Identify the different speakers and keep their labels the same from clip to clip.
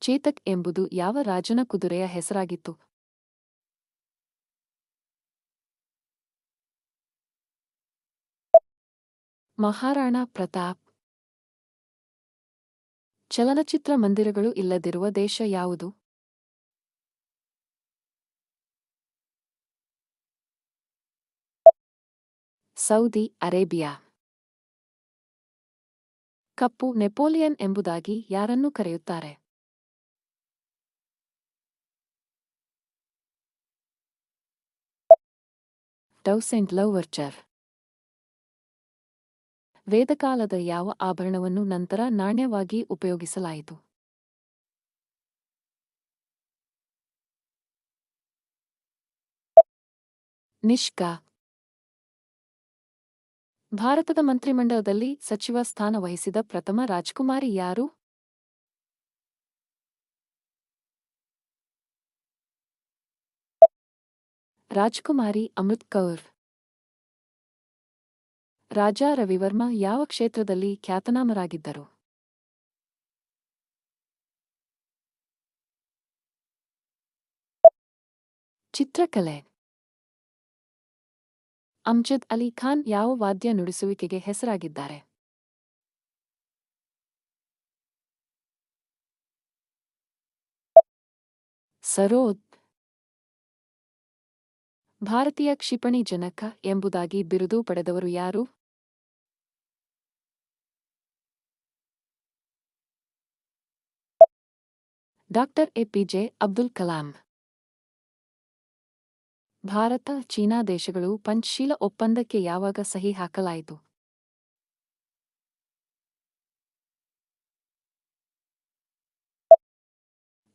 Speaker 1: ಚೇತಕ್ ಎಂಬುದು ಯಾವ ರಾಜನ ಕುದುರೆಯ ಹೆಸರಾಗಿತ್ತು? ಮಹಾರಾಣಾ ಪ್ರತಾಪ್. ಚಲನಚಿತ್ರ ಮಂದಿರಗಳು ಇಲ್ಲದಿರುವ ದೇಶ ಯಾವುದು? Saudi Arabia. ಕಪ್ಪು ನೆಪೋಲಿಯನ್ ಎಂಬುದಾಗಿ ಯಾರನ್ನು ಕರೆಯುತ್ತಾರೆ? ಟೌಸೆಂಟ್ ಲೌವರ್ಚರ್. ವೇದಕಾಲದ ಯಾವ ಆಭರಣವನ್ನು ನಂತರ ನಾಣ್ಯವಾಗಿ ಉಪಯೋಗಿಸಲಾಯಿತು? ನಿಷ್ಕಾ. ಭಾರತದ ಮಂತ್ರಿಮಂಡಲದಲ್ಲಿ ಸಚಿವ ಸ್ಥಾನ ವಹಿಸಿದ ಪ್ರಥಮ ರಾಜಕುಮಾರಿ ಯಾರು? ರಾಜಕುಮಾರಿ ಅಮೃತ್ ಕೌರ್. ರಾಜಾ ರವಿವರ್ಮ ಯಾವ ಕ್ಷೇತ್ರದಲ್ಲಿ ಖ್ಯಾತನಾಮರಾಗಿದ್ದರು? ಚಿತ್ರಕಲೆ. ಅಮ್ಜದ್ ಅಲಿ ಖಾನ್ ಯಾವ ವಾದ್ಯ ನುಡಿಸುವಿಕೆಗೆ ಹೆಸರಾಗಿದ್ದಾರೆ? ಸರೋದ್. ಭಾರತೀಯ ಕ್ಷಿಪಣಿ ಜನಕ ಎಂಬುದಾಗಿ ಬಿರುದು ಪಡೆದವರು ಯಾರು? Doctor APJ Abdul Kalam. Bharat China ದೇಶಗಳು ಪಂಚಶೀಲ ಒಪ್ಪಂದಕ್ಕೆ ಯಾವಾಗ ಸಹಿ ಹಾಕಲಾಯಿತು?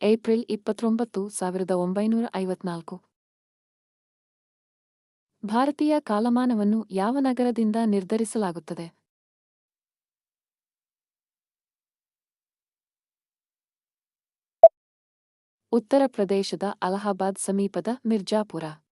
Speaker 1: ಏಪ್ರಿಲ್ 29, 1954. ಭಾರತೀಯ ಕಾಲಮಾನವನ್ನು ಯಾವ ನಗರದಿಂದ ನಿರ್ಧರಿಸಲಾಗುತ್ತದೆ? ಉತ್ತರ ಪ್ರದೇಶದ ಅಲಹಾಬಾದ್ ಸಮೀಪದ ಮಿರ್ಜಾಪುರ.